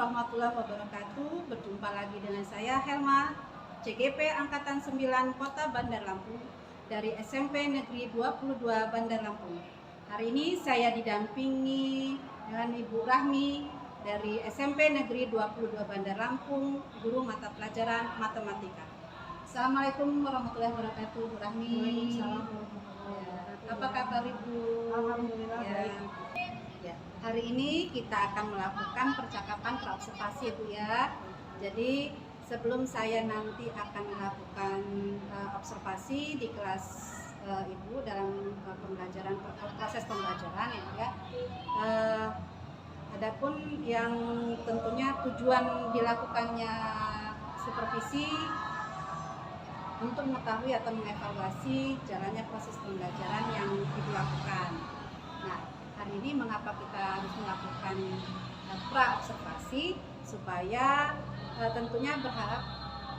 warahmatullahi wabarakatuh. Berjumpa lagi dengan saya Helma, CGP Angkatan 9 Kota Bandar Lampung dari SMP Negeri 22 Bandar Lampung. Hari ini saya didampingi dengan Ibu Rahmi dari SMP Negeri 22 Bandar Lampung, guru mata pelajaran matematika. Assalamualaikum warahmatullahi wabarakatuh, Bu Rahmi. Waalaikumsalam warahmatullahi wabarakatuh. Apa kabar Ibu? Alhamdulillah baik. Ya, hari ini kita akan melakukan percakapan praobservasi Bu ya. Jadi sebelum saya nanti akan melakukan observasi di kelas Ibu dalam pembelajaran proses pembelajaran ya. Adapun yang tentunya tujuan dilakukannya supervisi untuk mengetahui atau mengevaluasi jalannya proses pembelajaran yang dilakukan. Nah, hari ini mengapa kita harus melakukan pra-observasi supaya tentunya berharap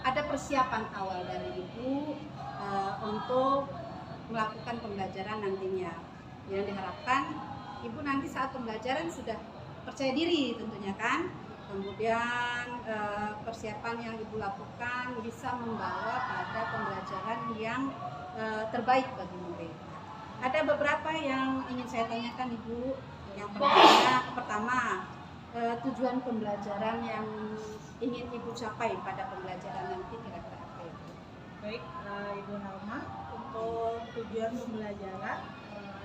ada persiapan awal dari Ibu untuk melakukan pembelajaran nantinya. Yang diharapkan Ibu nanti saat pembelajaran sudah percaya diri tentunya kan. Kemudian persiapan yang Ibu lakukan bisa membawa pada pembelajaran yang terbaik bagi murid. Ada beberapa yang ingin saya tanyakan Ibu. Yang pertama, tujuan pembelajaran yang ingin Ibu capai pada pembelajaran nanti kira-kira apa itu? Baik, Ibu Helma, untuk tujuan pembelajaran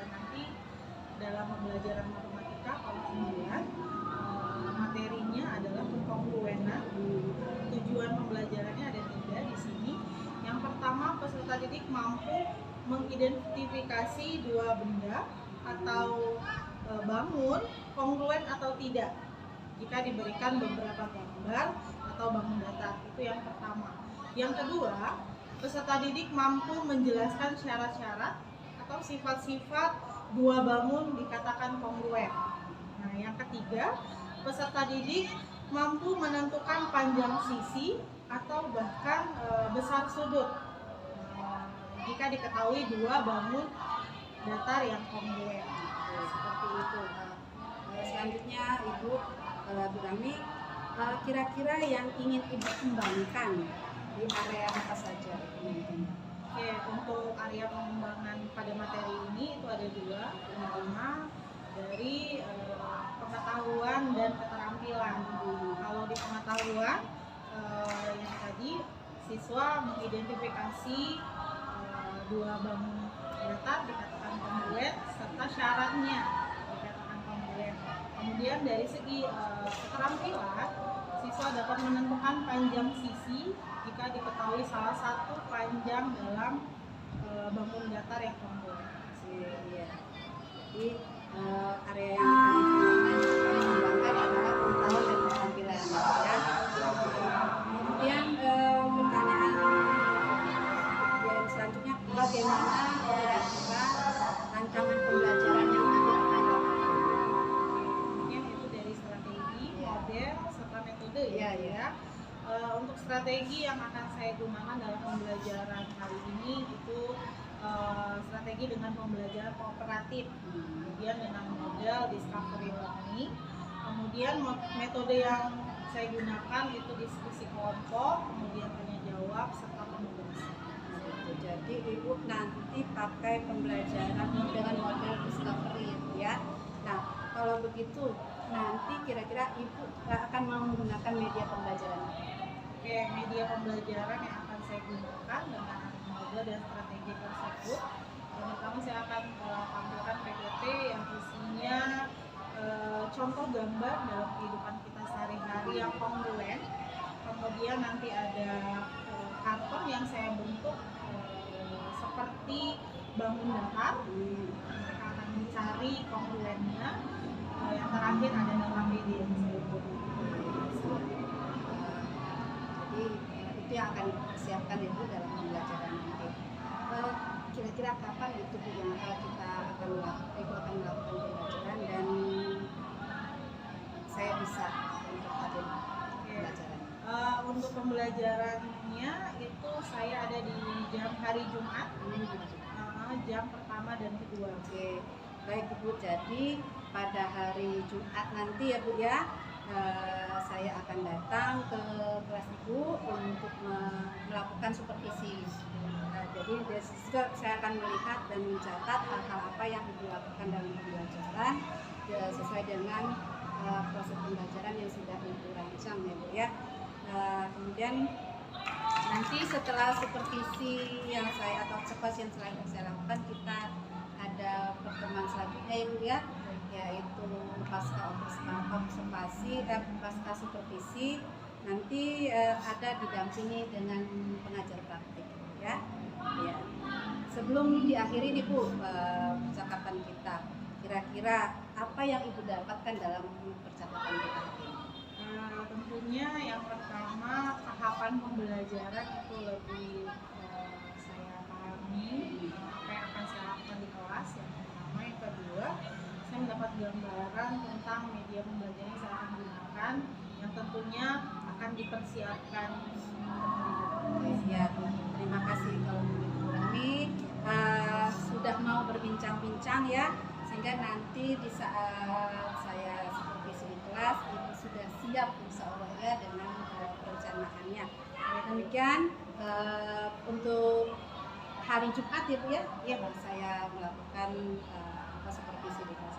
nanti dalam pembelajaran matematika kelas 9 materinya adalah kekongruenan. Tujuan pembelajarannya ada 3 di sini. Yang pertama, peserta didik mampu mengidentifikasi dua benda atau bangun kongruen atau tidak jika diberikan beberapa gambar atau bangun datar. Itu yang pertama. Yang kedua, peserta didik mampu menjelaskan syarat-syarat atau sifat-sifat dua bangun dikatakan kongruen. Nah, yang ketiga, peserta didik mampu menentukan panjang sisi atau bahkan besar sudut jika diketahui dua bangun datar yang kongruen. Seperti itu. Selanjutnya Ibu Bu Rahmi, kira-kira yang ingin Ibu kembangkan di area apa saja? Oke, untuk area pengembangan pada materi ini itu ada 2. Yang pertama dari pengetahuan dan keterampilan. Kalau di pengetahuan yang tadi siswa mengidentifikasi dua bangun datar dikatakan kongruen serta syaratnya dikatakan kongruen. Kemudian dari segi keterampilan, siswa dapat menentukan panjang sisi jika diketahui salah satu panjang dalam bangun datar yang kongruen. Iya. Jadi area yang akan dikembangkan adalah pengetahuan dan keterampilan ya. Kemudian pertanyaan yang selanjutnya, bagaimana kira-kira rancangan pembelajaran yang nanti akan dilakukan? Mungkin itu dari strategi, model, serta metode Iya. Untuk strategi yang akan saya gunakan dalam pembelajaran kali ini itu strategi dengan pembelajaran kooperatif, kemudian dengan model discovery learning, kemudian metode yang saya gunakan itu diskusi kelompok, kemudian tanya jawab serta penugasan. Jadi Ibu nanti pakai pembelajaran dengan model discovery ya. Nah, kalau begitu nanti kira-kira Ibu akan menggunakan media pembelajaran apa? Oke, media pembelajaran yang akan saya gunakan dengan model dan strategi tersebut, yang pertama saya akan tampilkan PPT yang isinya contoh gambar dalam kehidupan kita sehari-hari yang kongruen. Kemudian nanti ada karton yang saya bentuk seperti bangun datar. Mereka akan mencari kongruennya. Yang terakhir ada dalam media yang saya buat. Jadi itu yang akan disiapkan Ibu dalam pembelajaran nanti. Kira-kira kapan itu Bu yang kita akan melakukan pembelajaran dan saya bisa untuk hadir pembelajaran? Untuk pembelajarannya itu saya ada di jam hari Jumat, jam pertama dan kedua. Oke, baik Ibu. Jadi pada hari Jumat nanti ya Bu ya, saya akan datang ke kelas ibu untuk melakukan supervisi. Jadi dari situ saya akan melihat dan mencatat hal-hal apa yang ibu lakukan dalam pembelajaran sesuai dengan proses pembelajaran yang sudah ibu rancang ya Bu ya. Kemudian nanti setelah supervisi yang saya atau observasi yang saya lakukan, kita ada pertemuan selanjutnya ya Bu ya, yaitu pasca observasi, pasca supervisi nanti ada didampingi dengan pengajar praktik ya. Sebelum diakhiri nih Bu percakapan kita, kira-kira apa yang ibu dapatkan dalam percakapan kita ini? Tentunya yang pertama, tahapan pembelajaran itu lebih saya pahami apa yang akan saya lakukan di kelas, yang pertama. Yang kedua, saya mendapat gambaran tentang media pembelajaran yang saya akan gunakan, yang tentunya akan dipersiapkan. Ya, terima kasih kalau begitu kami sudah mau berbincang-bincang ya, sehingga nanti di saat saya supervisi di kelas ibu sudah siap insya Allah ya dengan perencanaannya. Demikian untuk hari Jumat ya Bu ya, saya melakukan supervisi di kelas.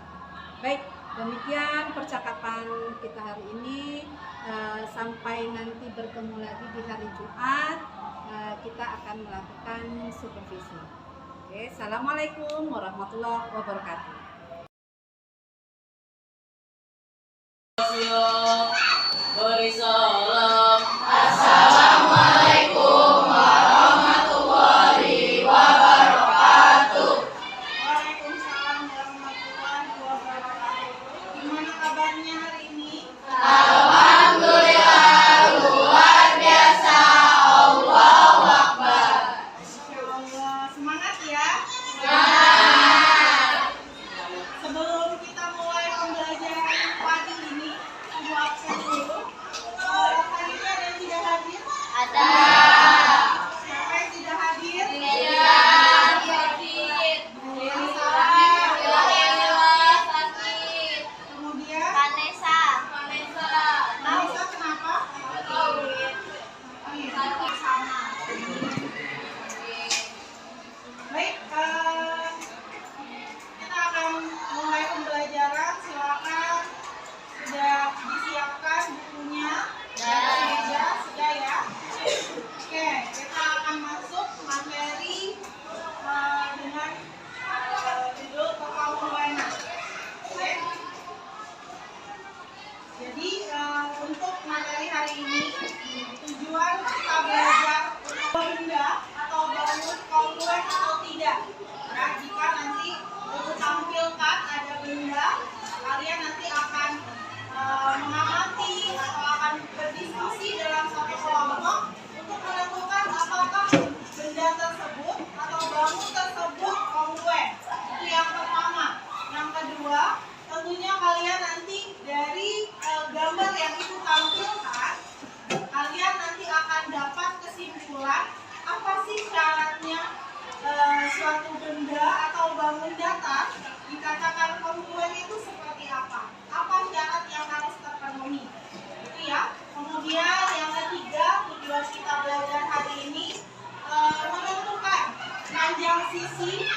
Baik, demikian percakapan kita hari ini. Sampai nanti bertemu lagi di hari Jumat, kita akan melakukan supervisi. Oke, assalamualaikum warahmatullahi wabarakatuh. Beri salam. Assalamualaikum warahmatullahi wabarakatuh. Waalaikumsalam warahmatullahi wabarakatuh. Gimana kabarnya hari ini? Alhamdulillah, luar biasa. Allahu Akbar. Insyaallah, semangat ya. Sebelum kita mulai pembelajaran pagi ini, ibu absen dulu. Hari ini ada yang tidak hadir? Ada. Siapa yang tidak hadir? Sakit. Yang sakit. Sakit. Kemudian Vanessa. Nisa kenapa? Sakit sama. Baik, kita akan mulai pembelajaran. Silakan sudah disiapkan bukunya. Sudah ya. Oke, kita akan masuk materi dengan judul kekonstruenan. Oke. Jadi untuk materi hari ini, tujuan kita belajar benda atau bangun kongruen atau tidak. Nah, jika nanti untuk tampilkan ada benda, kalian nanti akan mengamati atau akan berdiskusi dalam satu kelompok untuk menentukan apakah benda tersebut atau bangun tersebut kongruen. Itu yang pertama. Yang kedua, tentunya kalian nanti dari gambar yang itu tampilkan, kalian nanti akan dapat kesimpulan apa sih syaratnya suatu benda atau bangun datar dikatakan kongruen itu seperti apa syarat yang harus terpenuhi, itu ya. Kemudian yang ketiga, tujuan kita belajar hari ini menentukan panjang sisi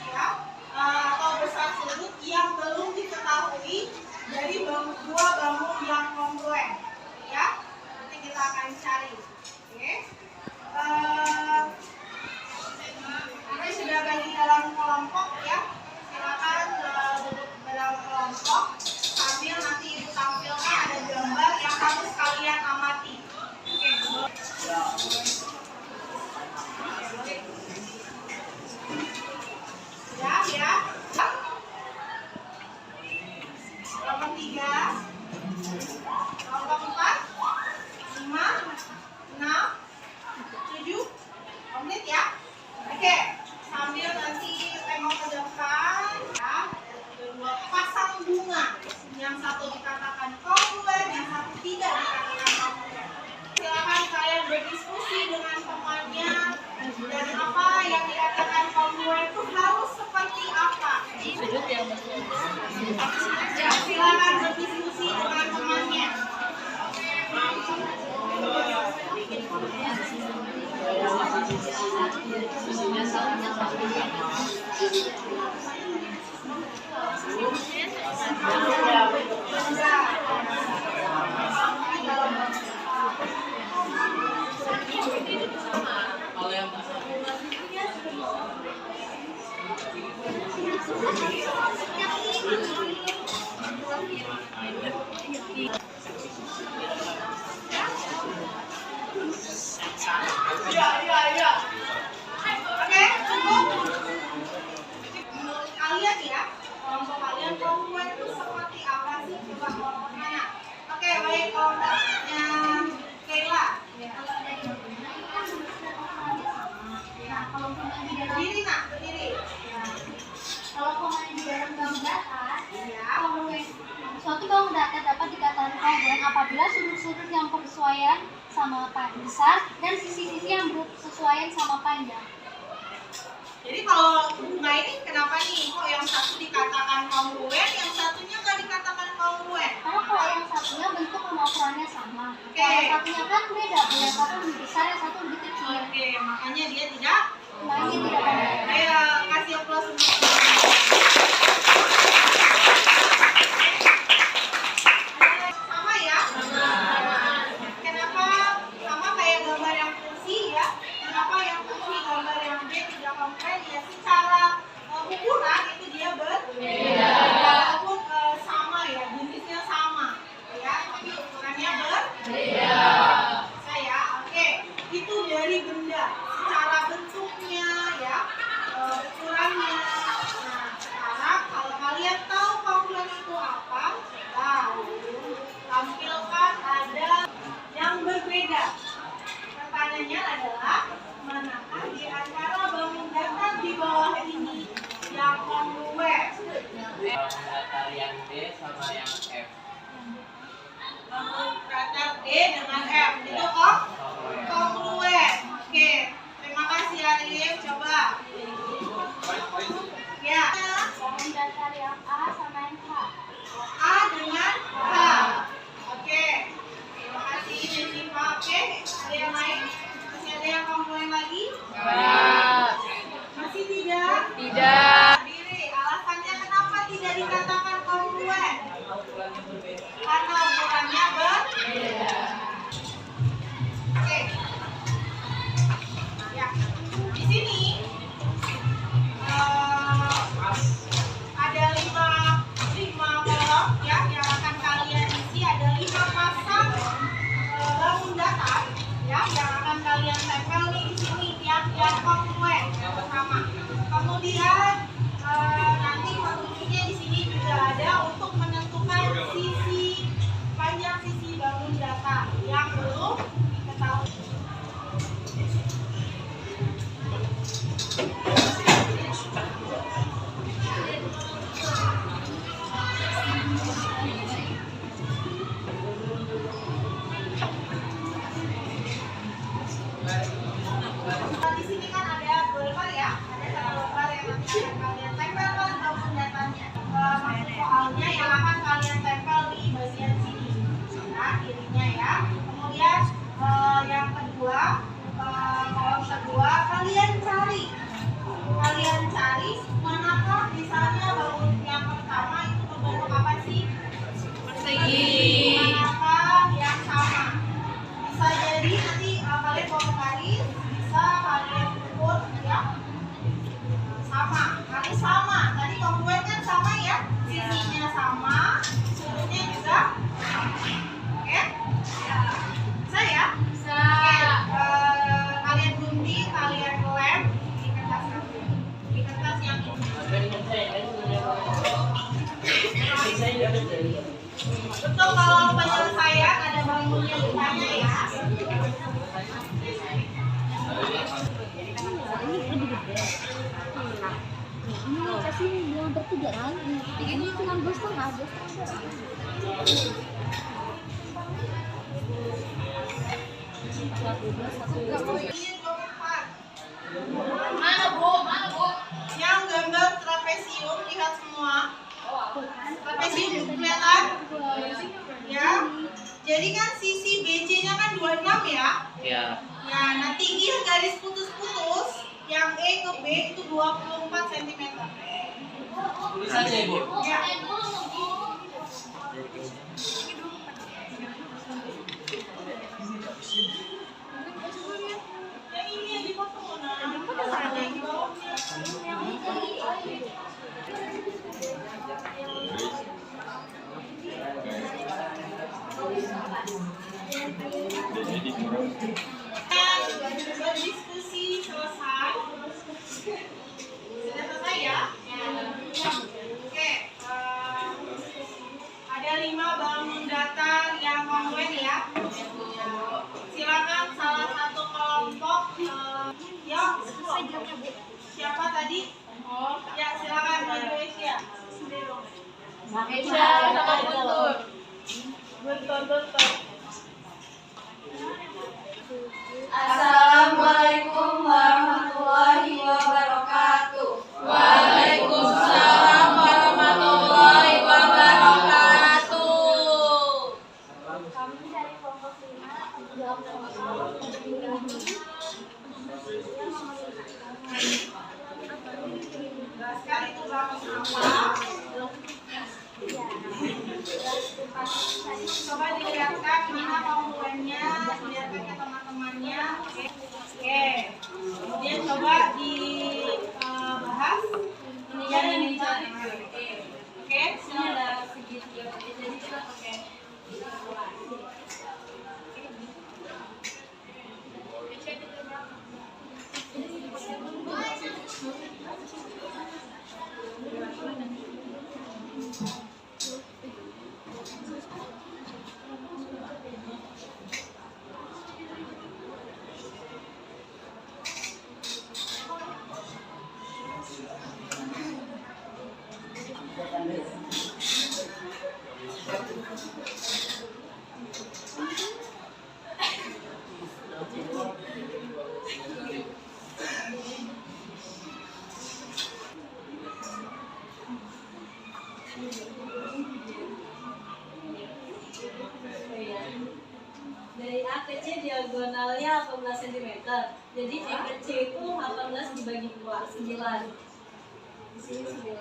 ya, atau besar sudut yang belum diketahui dari dua bangun yang kongruen ya. Nanti kita akan cari. Oke. Ini sudah bagi dalam kelompok ya. Silakan duduk dalam kelompok sambil nanti ibu tampilkan ada gambar yang harus kalian amati. Oke. Ya. Kelompok 3, kelompok 4, 5, 6, 7, komplit ya. Oke, sambil nanti tengok ke depan ya. Kedua, pasang bunga. Yang satu dikatakan Oke, cukup. Menurut kalian ya, kelompok kalian kongruen itu seperti apa sih? Coba kelompok mana? Oke, baik, kelompoknya Kayla. Nah, kalau pemain di dalam Berdiri nak, berdiri. kalau pemain di dalam bangun data, Ya. suatu bangun data dapat dikatakan kongruent apabila sudut-sudut yang bersesuaian sama besar dan sisi-sisi yang bersesuaian sama panjang. Jadi kalau bunga ini kenapa nih? Kok yang satu dikatakan kongruen, yang satunya nggak dikatakan kongruen? Karena kalau yang satunya bentuk sama ukurannya sama. Oke. Kalau yang satunya kan beda, yang satu lebih besar, yang satu lebih kecil. Oke, makanya dia tidak. Makanya tidak kongruent. Ayo kasih aplaus untuk sama ya. Kenapa sama kayak gambar yang fungsi ya? Kenapa yang fungsi gambar yang B tidak kongruen ya? Secara ukuran itu dia berbeda. Walaupun sama ya, jenisnya sama ya, tapi ukurannya berbeda. Saya oke. Itu dari benda. Secara bentuknya ya, ukurannya. Nah, sekarang kalau kalian tahu kongruen itu apa, tampilkan ada yang berbeda. Pertanyaannya adalah manakah di antara bangun datar di bawah ini yang kongruen? Datar yang D sama yang F. Bangun datar D dengan F itu kongruen. Oke, terima kasih Arif. Coba. Ya. Bangun datar yang A sama yang H. A dengan H. Oke. Terima kasih Desiva. Oke. Ada yang lain? Masih ada yang kongruen lagi? Masih tidak? Tidak. Diri. Alasannya kenapa tidak dikatakan kongruen? Karena ukurannya berbeda. Oke. Ya. Di sini ada lima kolom ya yang akan kalian isi. Ada 5 pasang bangun datar ya yang akan kalian tempel nih di sini yang kongruen yang pertama. Kemudian nanti petunjuknya di sini juga ada untuk menentukan sisi panjang sisi bangun datar yang belum diketahui. Di sini kan ada lembar ya, ada satu lembar yang nanti akan kalian tempelkan bangun datanya. Maksud soalnya yang akan kalian tempel di bagian sini, nah kirinya ya. Kemudian yang kedua, kolom kedua kalian cari manakah misalnya bangun yang pertama itu berbentuk apa sih? Persegi. Manakah yang sama? Bisa jadi nanti kalian bawa garis, bisa kalian ukur ya sama, harus sama. Tadi kongruen kan sama ya, sisinya sama, sudutnya juga sama. Oke? Bisa ya? Bisa. Oke, kalian gunting, kalian lem di kertas yang ini. Betul, kalau penyelesaian ada bangunnya ditanya ya. Ini kasih yang bertiga kan? Ini cuma 2,5. Mana Bu? Yang gambar trapesium, lihat semua. Trapesium kelihatan? Ya. Jadi kan sisi BC-nya kan 26 ya? Ya. Ya, nah tinggi garis putus-putus yang E ke B itu 24 cm. Tulisannya Ibu. Ya. Yang ini yang dipotong, nah. Yang di bawahnya. Berdiskusi selesai. Sudah selesai ya? Oke. Ada 5 bangun datar yang kongruen ya. Silakan salah satu kelompok. Ya, siapa tadi? Ya, silakan Mbak Indonesia. Makeisha sama Guntur. Guntur. Assalamualaikum warahmatullahi wabarakatuh. Waalaikumsalam warahmatullahi wabarakatuh. Kami dari kelompok 5 menjawab soal Jelaskan itu bangun apa? Coba dilihatkan mana kongruen-nya, dilihatkan ke teman-temannya. Oke. Kemudian coba dibahas ininya dan ininya. Oke, sini ada segitiga. Jadi kita pakai dari A ke C diagonalnya 18 cm. Jadi E ke C itu 18 dibagi 2, 9. Di sini 9.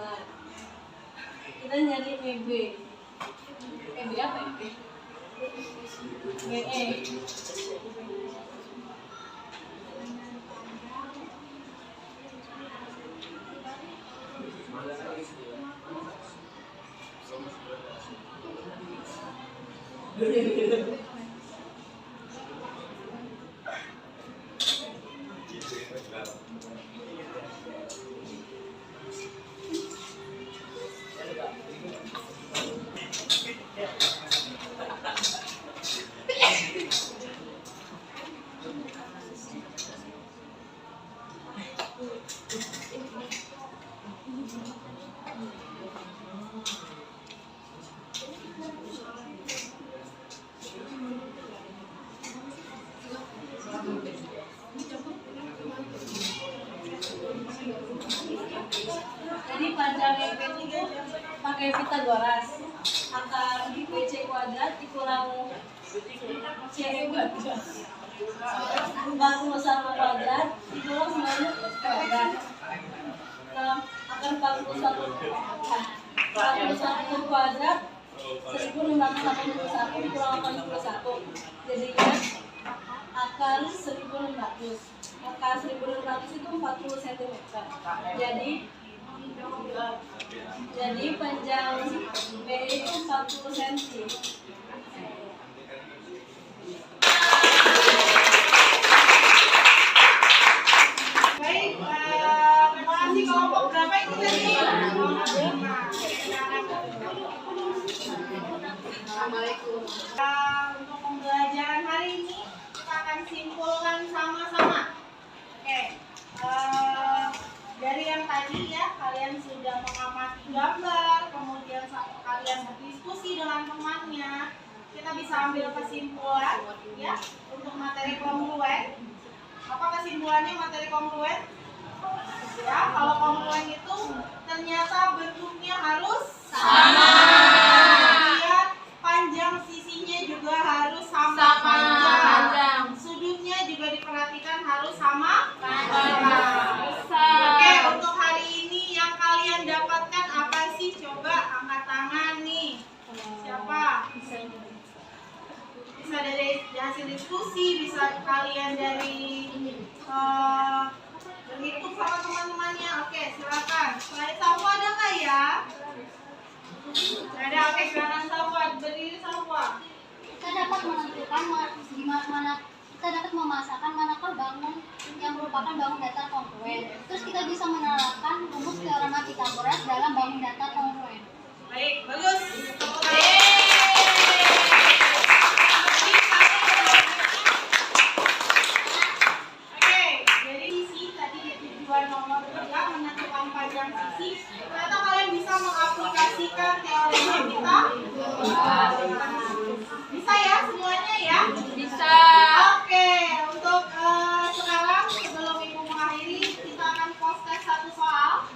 Kita nyari EB. EB apa EB? BE. Jadi panjang EB itu pakai Pitagoras. Akar PC kuadrat dikurang CE kuadrat. 41 kuadrat dikurang 9 kuadrat. Akar 41 kuadrat 1681 dikurang 81. Jadinya akar 1600. Akar 1600 itu 40 cm. Jadi panjang B itu 40 cm. baik. Terima kasih kelompok berapa itu tadi? Assalamualaikum. Untuk pembelajaran hari ini kita akan simpulkan sama-sama. Oke. Dari yang tadi ya, kalian sudah mengamati gambar, kemudian kalian berdiskusi dengan temannya. Kita bisa ambil kesimpulan ya untuk materi kongruen. Apa kesimpulannya materi kongruen? Ya, kalau kongruen itu ternyata bentuknya harus sama. Kemudian panjang sisinya juga harus sama panjang. Sudutnya juga diperhatikan harus sama panjang. Oke, untuk hari ini yang kalian dapatkan apa sih? Coba angkat tangan nih. Siapa? Bisa dari hasil diskusi, bisa kalian dari berhitung sama teman-temannya. Oke, silakan. Selain Safwa ada nggak ya? Ada. Oke, silakan Safwa. Berdiri Safwa. Kita dapat merasakan manakah bangun yang merupakan bangun datar kongruen. Terus kita bisa menerapkan rumus teorema Pythagoras dalam bangun datar kongruen. Baik, bagus. Oke, jadi sisi tadi di tujuan nomor 3 menentukan panjang sisi. Ternyata kalian bisa mengaplikasikan teorema kita. Bisa ya semuanya ya? Bisa. Oke, untuk sekarang sebelum Ibu mengakhiri, kita akan post test satu soal.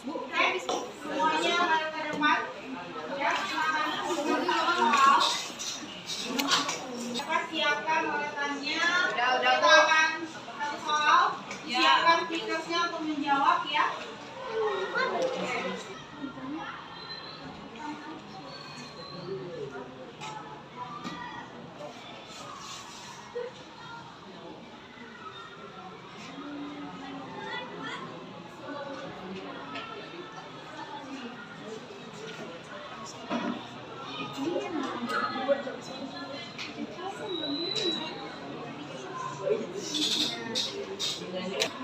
Oke, semuanya mari ke depan. Ya, silakan usulkan satu soal. Dapat siapkan urutannya. Kita akan satu soal. Siapkan speakersnya untuk menjawab ya.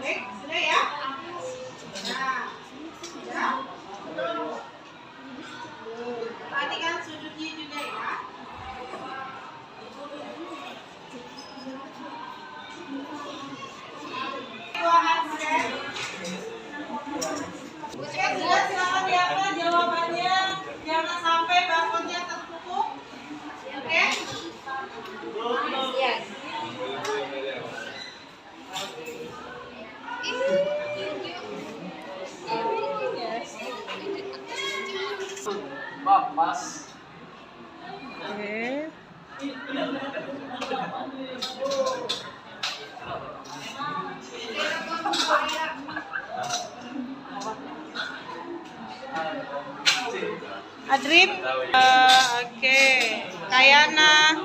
Baik, sudah ya? Nah, sudah. Perhatikan sudutnya juga ya. Ruangan scan. Oke, sudah silakan diambil jawabannya. Jangan sampai barcode-nya tertutup. Oke? Pas. Oke. Adrip, oke. Kayana,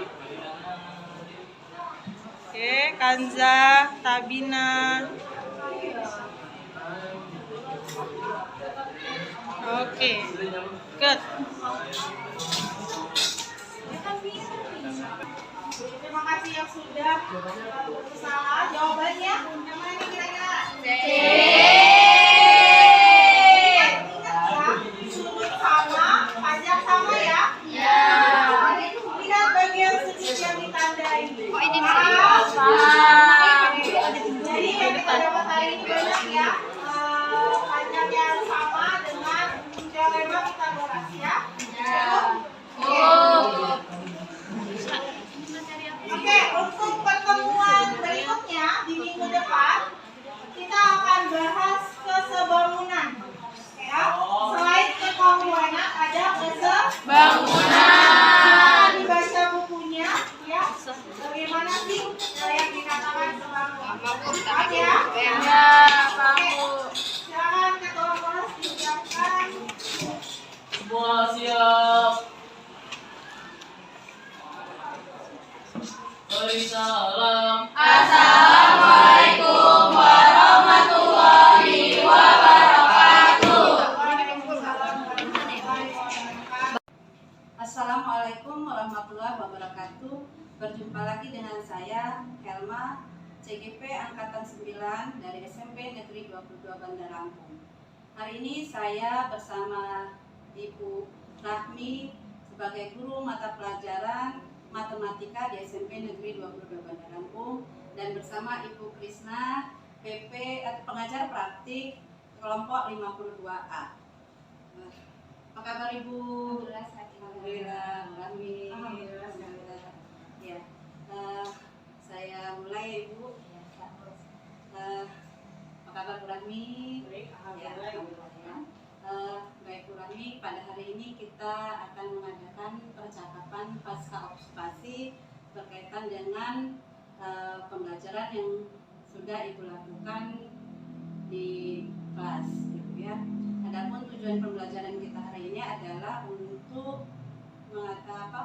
oke. Kanza, Tabina, oke. Good. Terima kasih yang sudah berusaha. Jawabannya yang mana nih kira-kira? Ingat ya, sudut sama, panjang sama ya? Iya. Lihat bagian sudut yang ditandai. Oh ini jadi yang kita dapat hari ini banyak ya. Panjangnya sama dengan teorema Pythagoras ya. Oke, untuk pertemuan berikutnya di minggu depan kita akan bahas kesebangunan. Ya, selain kekongruenan ada kesebangunan. Dibaca bukunya, ya. Bagaimana sih yang dikatakan kesebangunan? Paham ya? Ya, paham. Silakan ketua kelas disiapkan. Semua siap. Beri salam. Assalamualaikum warahmatullahi wabarakatuh. Assalamualaikum warahmatullahi wabarakatuh. Berjumpa lagi dengan saya Helma, CGP Angkatan 9 dari SMP Negeri 22 Bandar Lampung. Hari ini saya bersama Ibu Rahmi sebagai guru mata pelajaran Matematika di SMP Negeri 22 Bandar Lampung dan bersama Ibu Krisna PP pengajar praktik kelompok 52A. Apa kabar Ibu? Alhamdulillah, Rahmi. Alhamdulillah. Ya, saya mulai Ibu. Apa kabar Bu Rahmi? Baik, Ya, alhamdulillah. Baik Bu Rahmi, pada hari ini kita akan mengadakan percakapan pasca observasi berkaitan dengan pembelajaran yang sudah Ibu lakukan di kelas, gitu ya. Adapun tujuan pembelajaran kita hari ini adalah untuk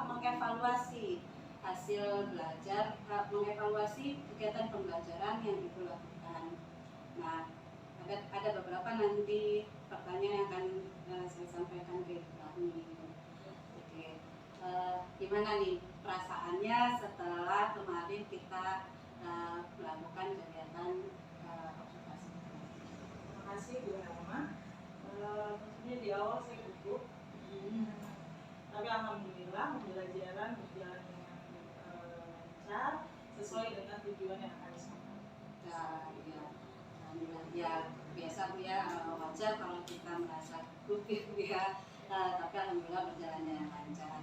mengevaluasi hasil belajar, mengevaluasi kegiatan pembelajaran yang Ibu lakukan. Nah, ada beberapa nanti pertanyaan yang akan saya sampaikan ke kami. Oke, gimana nih perasaannya setelah kemarin kita melakukan kegiatan observasi. Terima kasih Bu Helma. Tentunya di awal saya gugup, tapi alhamdulillah pembelajaran berjalan dengan lancar sesuai dengan tujuan yang akan disampaikan. Ya, alhamdulillah. Ya biasa Bu ya, wajar kalau kita merasa gugup gitu ya, tapi alhamdulillah berjalannya lancar.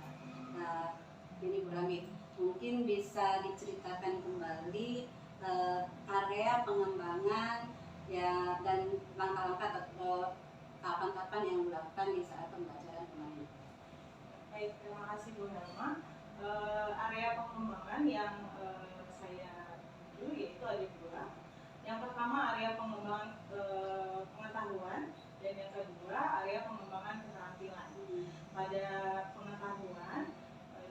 Ini Bu Rami, mungkin bisa diceritakan kembali area pengembangan ya dan langkah-langkah atau tahapan-tahapan yang dilakukan di saat pembelajaran kemarin. Baik, terima kasih Bu Helma. Area pengembangan yang saya tuju yaitu ada dua. Yang pertama area pengembangan pengetahuan dan yang kedua area pengembangan keterampilan. Pada pengetahuan,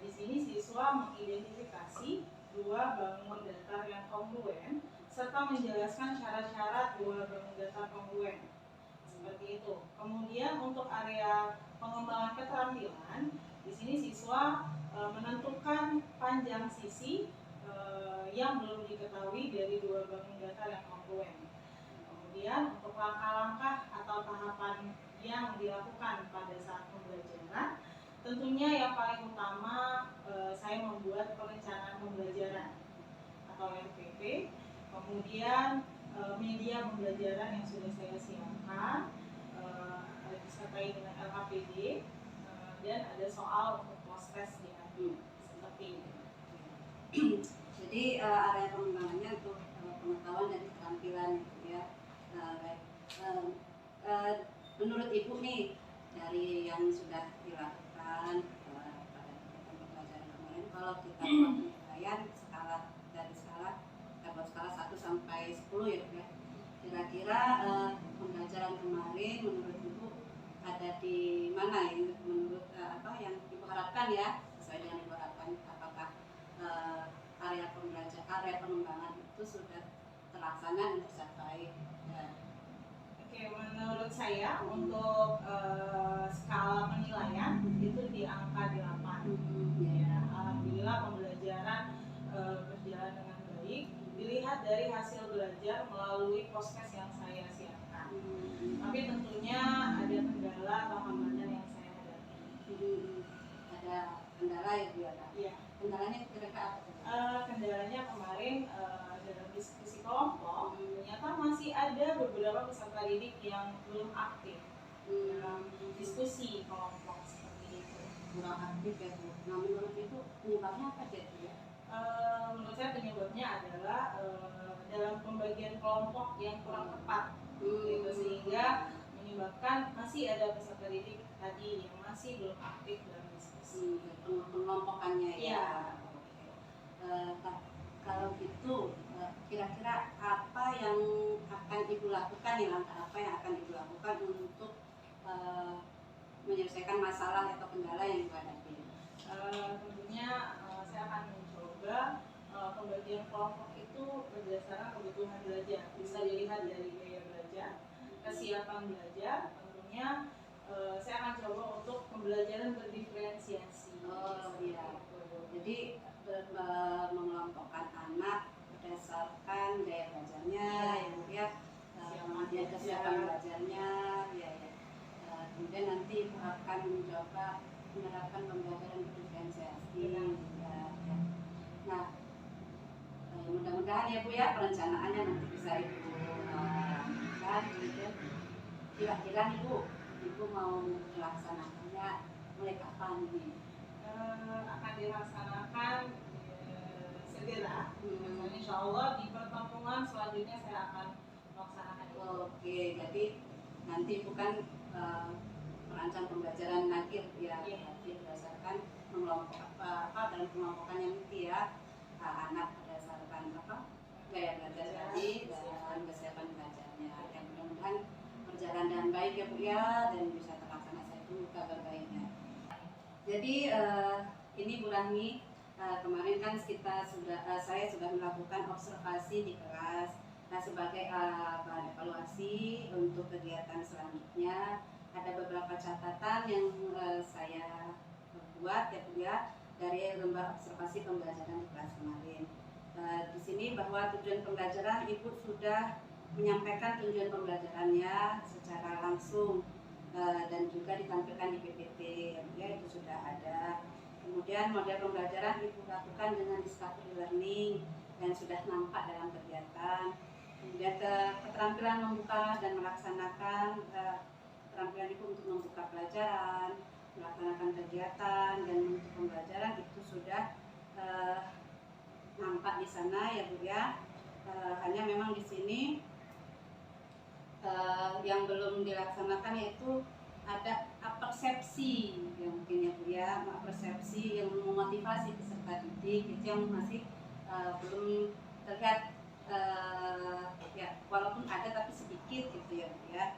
di sini siswa mengidentifikasi dua bangun datar yang kongruen serta menjelaskan syarat-syarat dua bangun datar kongruen. Seperti itu. Kemudian untuk area pengembangan keterampilan, di sini siswa menentukan panjang sisi yang belum diketahui dari dua bangun datar yang kongruen. Kemudian untuk langkah-langkah atau tahapan yang dilakukan pada saat pembelajaran, tentunya yang paling utama saya membuat perencanaan pembelajaran atau RPP. Kemudian media pembelajaran yang sudah saya siapkan disertai dengan LHPD dan ada soal untuk post-test diadu seperti itu. Jadi area pengembangannya untuk pengetahuan dan keterampilan gitu ya. Baik. Menurut Ibu nih dari yang sudah dilakukan pada kegiatan pembelajaran kemarin, kalau kita buat penilaian dari skala 1 sampai 10 ya Bu ya. Kira-kira pembelajaran kemarin menurut Ibu ada di mana ya, menurut apa yang Ibu harapkan ya, sesuai dengan Ibu harapkan, apakah area pengembangan itu sudah terlaksana dan tercapai ya. Oke, menurut saya untuk skala penilaian itu di angka 8. Ya, alhamdulillah pembelajaran berjalan dengan baik. Dilihat dari hasil belajar melalui post-test yang saya siapkan. Tapi tentunya ada kendala atau hambatan yang saya hadapi. Ada kendala ya Bu ya? Iya. Kendalanya kira-kira apa? Kendalanya kemarin dalam diskusi kelompok ternyata masih ada beberapa peserta didik yang belum aktif dalam diskusi kelompok seperti itu. Kurang aktif ya Bu. Nah menurut itu penyebabnya apa sih ya? Menurut saya penyebabnya adalah dalam pembagian kelompok yang kurang tepat, gitu, sehingga menyebabkan masih ada peserta didik tadi yang masih belum aktif dalam diskusi. Pengelompokannya ya. Iya. Kalau gitu kira-kira apa yang akan Ibu lakukan nih, langkah apa yang akan Ibu lakukan untuk menyelesaikan masalah atau kendala yang Ibu hadapi? Tentunya saya akan mencoba pembagian kelompok itu berdasarkan kebutuhan belajar. Bisa dilihat dari gaya belajar, kesiapan belajar. Tentunya saya akan coba untuk pembelajaran berdiferensiasi. Iya. Jadi mengelompokkan anak berdasarkan gaya belajarnya, ya, kemudian kesiapan belajarnya, ya. Kemudian nanti akan mencoba menerapkan pembelajaran berdiferensiasi. Ya. Nah, mudah-mudahan ya Bu ya perencanaannya nanti bisa Ibu lakukan. Kira-kira nih Ibu mau melaksanakannya mulai kapan nih? Akan dilaksanakan segera. Insya Allah di pertemuan selanjutnya saya akan melaksanakan itu. Oke, jadi nanti bukan merancang pembelajaran akhir ya, nanti berdasarkan mengelompok apa dan pengelompokannya nanti ya, anak berdasarkan gaya belajar tadi dan kesiapan belajarnya. Yang mudah-mudahan berjalan dengan baik ya Bu ya, dan bisa terlaksana. Saya tunggu kabar baiknya. Jadi ini Bu Rahmi, kemarin kan saya sudah melakukan observasi di kelas. Nah, sebagai bahan evaluasi untuk kegiatan selanjutnya, ada beberapa catatan yang saya buat ya Bu ya, dari lembar observasi pembelajaran di kelas kemarin. Di sini bahwa tujuan pembelajaran Ibu sudah menyampaikan tujuan pembelajarannya secara langsung dan juga ditampilkan di PPT, ya itu sudah ada. Kemudian model pembelajaran Ibu lakukan dengan discovery learning dan sudah nampak dalam kegiatan. Kemudian keterampilan membuka dan melaksanakan keterampilan Ibu untuk membuka pelajaran, melaksanakan kegiatan dan untuk pembelajaran itu sudah nampak di sana ya Bu ya. Hanya memang di sini yang belum dilaksanakan yaitu ada persepsi yang mungkin ya Bu ya, persepsi yang memotivasi peserta didik itu yang masih belum terlihat ya, walaupun ada tapi sedikit gitu ya Bu ya.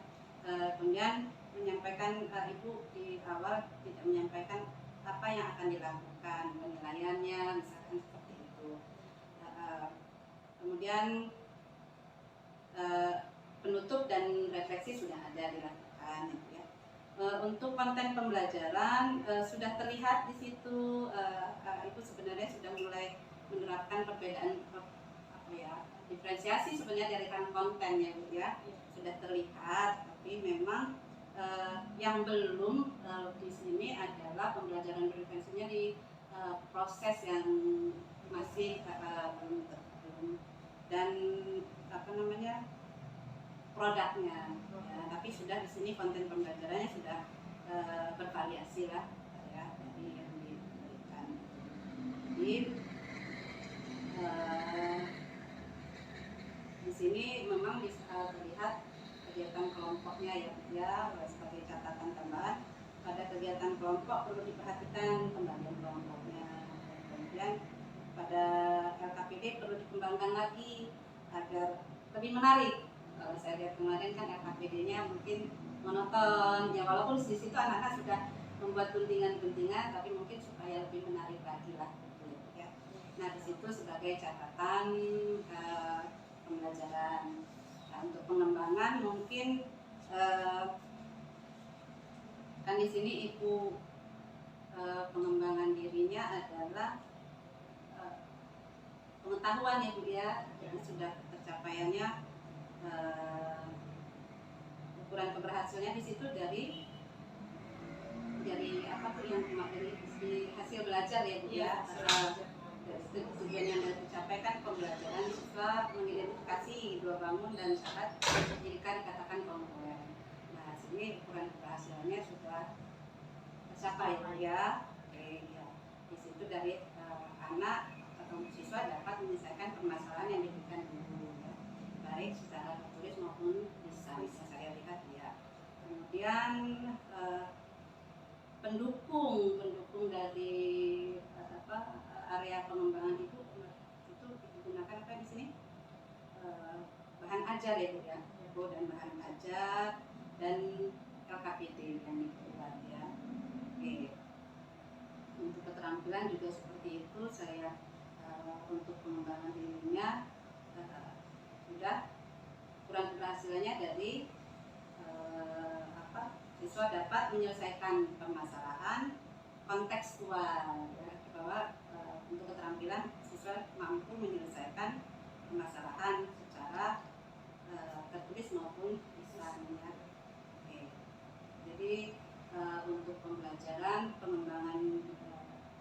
Kemudian menyampaikan Ibu di awal tidak menyampaikan apa yang akan dilakukan, penilaiannya misalkan seperti itu. Kemudian penutup dan refleksi sudah ada dilakukan gitu ya. Untuk konten pembelajaran sudah terlihat di situ Ibu sebenarnya sudah mulai menerapkan perbedaan diferensiasi sebenarnya dari konten ya Bu ya. Sudah terlihat, tapi memang yang belum di sini adalah pembelajaran berefleksinya di proses yang masih belum dan produknya ya, tapi sudah di sini konten pembelajarannya sudah bervariasi lah ya dari yang diberikan. Jadi di sini memang bisa terlihat kegiatan kelompoknya ya sebagai catatan tambahan. Pada kegiatan kelompok perlu diperhatikan pembagian kelompoknya. Kemudian pada LKPD perlu dikembangkan lagi agar lebih menarik. Kalau saya lihat kemarin kan LKPD-nya mungkin monoton ya, walaupun di situ anak-anak sudah membuat guntingan-guntingan, tapi mungkin supaya lebih menarik lagi lah gitu ya. Nah di situ sebagai catatan pembelajaran. Nah, untuk pengembangan mungkin kan di sini Ibu pengembangan dirinya adalah pengetahuan ya Bu ya, jadi sudah tercapaiannya ukuran keberhasilannya di situ dari apa tuh yang dari hasil belajar ya Bu ya. Dari tujuan yang dicapai kan pembelajaran siswa mengidentifikasi dua bangun dan syarat jika dikatakan komponen. Nah sini ukuran keberhasilannya sudah tercapai ya. Oke ya. Di situ dari anak atau siswa dapat menyelesaikan permasalahan yang diberikan guru ya, baik secara tertulis maupun lisan bisa saya lihat ya. Kemudian pendukung dari area pengembangan itu digunakan apa di sini bahan ajar ya Bu ya, dan bahan ajar dan LKPD yang dibuat ya. Oke. Untuk keterampilan juga seperti itu saya untuk pengembangan dirinya sudah ukuran keberhasilannya dari siswa dapat menyelesaikan permasalahan kontekstual ya, bahwa untuk keterampilan siswa mampu menyelesaikan permasalahan secara tertulis maupun lisannya. Oke. Jadi untuk pembelajaran pengembangan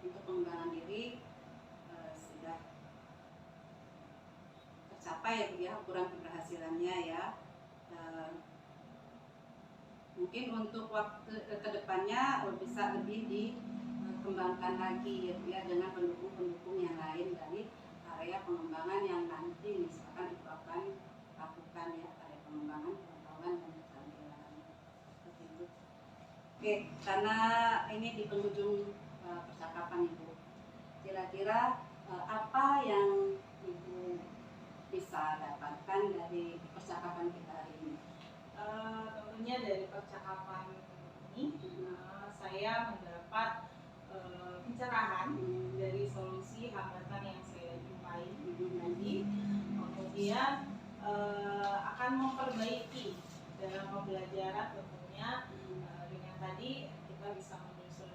untuk pengembangan diri sudah tercapai ya Bu ya, ukuran keberhasilannya ya. Mungkin untuk waktu kedepannya bisa lebih dikembangkan lagi ya dengan pendukung-pendukung yang lain dari area pengembangan yang nanti misalkan Ibu akan lakukan ya, area pengembangan pengetahuan dan keterampilan seperti itu. Oke, karena ini di penghujung percakapan Ibu, kira-kira apa yang Ibu bisa dapatkan dari percakapan kita hari ini? Tentunya dari percakapan ini saya mendapat pencerahan dari solusi hambatan yang saya jumpai tadi, kemudian akan memperbaiki dalam pembelajaran tentunya dengan tadi kita bisa menyusun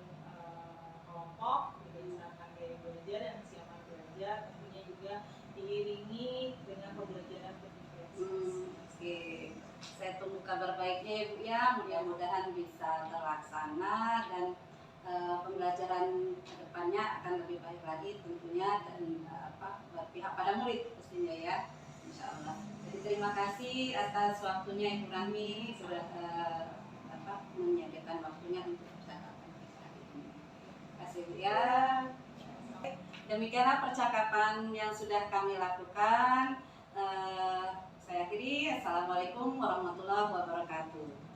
kelompok berdasarkan gaya belajar dan kesiapan belajar, tentunya juga di kabar baiknya Ibu ya, mudah-mudahan bisa terlaksana dan pembelajaran kedepannya akan lebih baik lagi tentunya dan berpihak pada murid pastinya ya, insya Allah. Jadi terima kasih atas waktunya Ibu Rami sudah menyediakan waktunya untuk percakapan kita hari ini. Terima kasih Bu ya. Demikianlah percakapan yang sudah kami lakukan. Saya akhiri. Assalamualaikum warahmatullahi wabarakatuh.